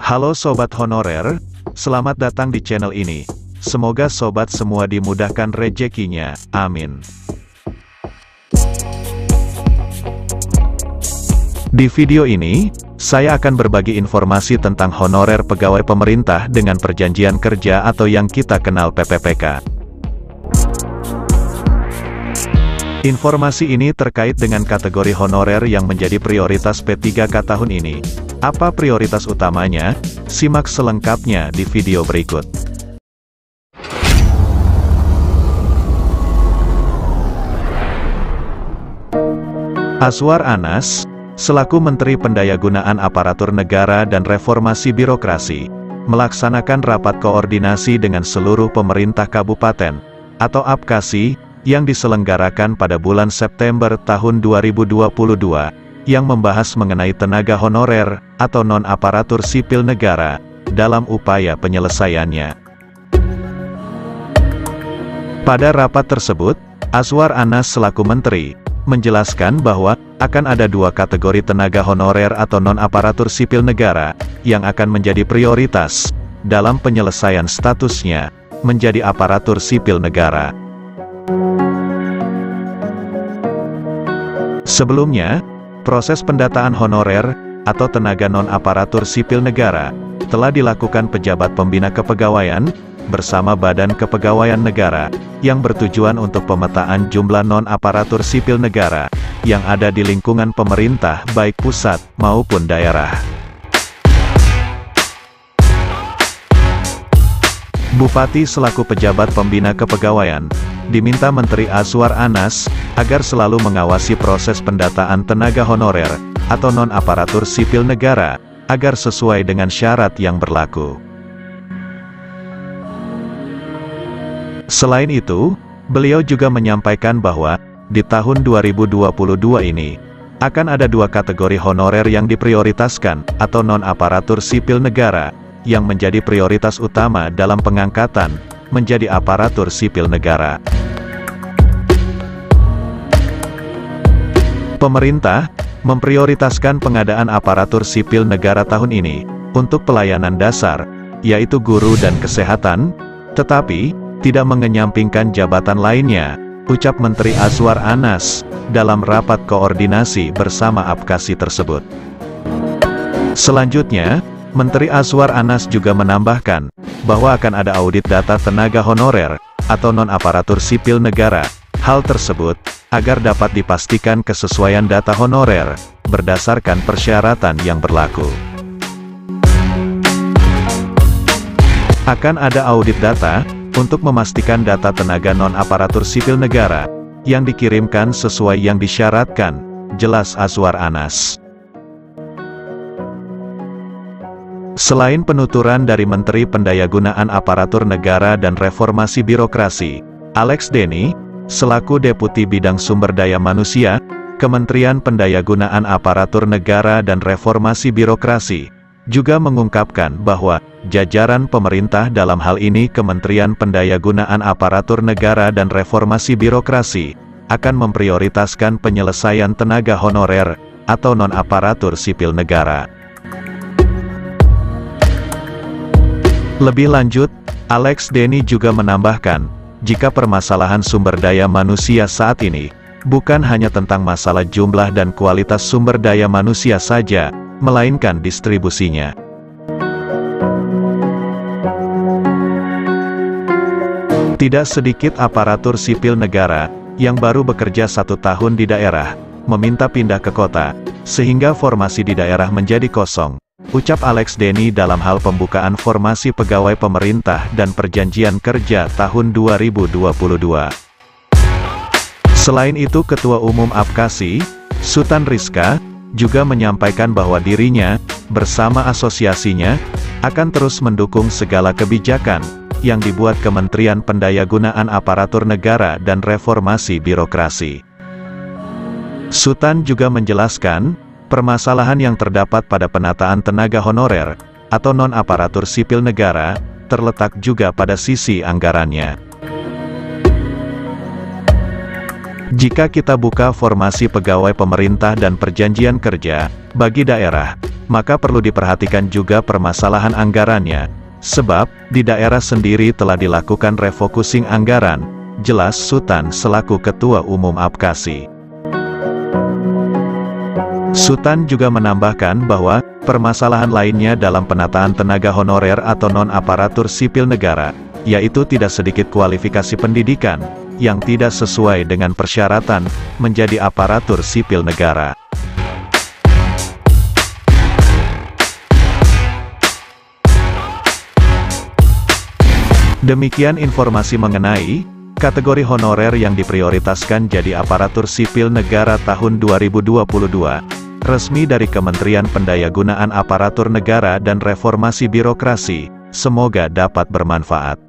Halo Sobat Honorer, selamat datang di channel ini. Semoga Sobat semua dimudahkan rezekinya, amin. Di video ini, saya akan berbagi informasi tentang honorer pegawai pemerintah dengan perjanjian kerja atau yang kita kenal PPPK. Informasi ini terkait dengan kategori honorer yang menjadi prioritas P3K tahun ini. Apa prioritas utamanya? Simak selengkapnya di video berikut. Azwar Anas, selaku Menteri Pendayagunaan Aparatur Negara dan Reformasi Birokrasi, melaksanakan rapat koordinasi dengan seluruh pemerintah kabupaten, atau APKASI, yang diselenggarakan pada bulan September tahun 2022, yang membahas mengenai tenaga honorer, atau non-aparatur sipil negara, dalam upaya penyelesaiannya. Pada rapat tersebut, Azwar Anas selaku Menteri, menjelaskan bahwa, akan ada dua kategori tenaga honorer atau non-aparatur sipil negara, yang akan menjadi prioritas, dalam penyelesaian statusnya, menjadi aparatur sipil negara. Sebelumnya, proses pendataan honorer, atau tenaga non-aparatur sipil negara, telah dilakukan pejabat pembina kepegawaian, bersama Badan Kepegawaian Negara, yang bertujuan untuk pemetaan jumlah non-aparatur sipil negara, yang ada di lingkungan pemerintah baik pusat, maupun daerah. Bupati selaku pejabat pembina kepegawaian, diminta Menteri Azwar Anas, agar selalu mengawasi proses pendataan tenaga honorer, atau non-aparatur sipil negara, agar sesuai dengan syarat yang berlaku. Selain itu, beliau juga menyampaikan bahwa, di tahun 2022 ini, akan ada dua kategori honorer yang diprioritaskan, atau non-aparatur sipil negara, yang menjadi prioritas utama dalam pengangkatan, menjadi aparatur sipil negara. Pemerintah, memprioritaskan pengadaan aparatur sipil negara tahun ini, untuk pelayanan dasar, yaitu guru dan kesehatan, tetapi, tidak mengenyampingkan jabatan lainnya, ucap Menteri Azwar Anas, dalam rapat koordinasi bersama APKASI tersebut. Selanjutnya, Menteri Azwar Anas juga menambahkan, bahwa akan ada audit data tenaga honorer, atau non-aparatur sipil negara. Hal tersebut, agar dapat dipastikan kesesuaian data honorer, berdasarkan persyaratan yang berlaku. Akan ada audit data, untuk memastikan data tenaga non-aparatur sipil negara, yang dikirimkan sesuai yang disyaratkan, jelas Azwar Anas. Selain penuturan dari Menteri Pendayagunaan Aparatur Negara dan Reformasi Birokrasi, Alex Denny, selaku Deputi Bidang Sumber Daya Manusia, Kementerian Pendayagunaan Aparatur Negara dan Reformasi Birokrasi, juga mengungkapkan bahwa, jajaran pemerintah dalam hal ini Kementerian Pendayagunaan Aparatur Negara dan Reformasi Birokrasi, akan memprioritaskan penyelesaian tenaga honorer, atau non-aparatur sipil negara. Lebih lanjut, Alex Denny juga menambahkan, jika permasalahan sumber daya manusia saat ini, bukan hanya tentang masalah jumlah dan kualitas sumber daya manusia saja, melainkan distribusinya. Tidak sedikit aparatur sipil negara, yang baru bekerja 1 tahun di daerah, meminta pindah ke kota, sehingga formasi di daerah menjadi kosong, ucap Alex Denny dalam hal pembukaan formasi pegawai pemerintah dan perjanjian kerja tahun 2022. Selain itu Ketua Umum APKASI, Sutan Rizka, juga menyampaikan bahwa dirinya, bersama asosiasinya, akan terus mendukung segala kebijakan, yang dibuat Kementerian Pendayagunaan Aparatur Negara dan Reformasi Birokrasi. Sutan juga menjelaskan, permasalahan yang terdapat pada penataan tenaga honorer, atau non-aparatur sipil negara, terletak juga pada sisi anggarannya. Jika kita buka formasi pegawai pemerintah dan perjanjian kerja, bagi daerah, maka perlu diperhatikan juga permasalahan anggarannya, sebab di daerah sendiri telah dilakukan refocusing anggaran, jelas Sutan selaku Ketua Umum APKASI. Sutan juga menambahkan bahwa permasalahan lainnya dalam penataan tenaga honorer atau non-aparatur sipil negara, yaitu tidak sedikit kualifikasi pendidikan yang tidak sesuai dengan persyaratan menjadi aparatur sipil negara. Demikian informasi mengenai kategori honorer yang diprioritaskan jadi aparatur sipil negara tahun 2022, resmi dari Kementerian Pendayagunaan Aparatur Negara dan Reformasi Birokrasi. Semoga dapat bermanfaat.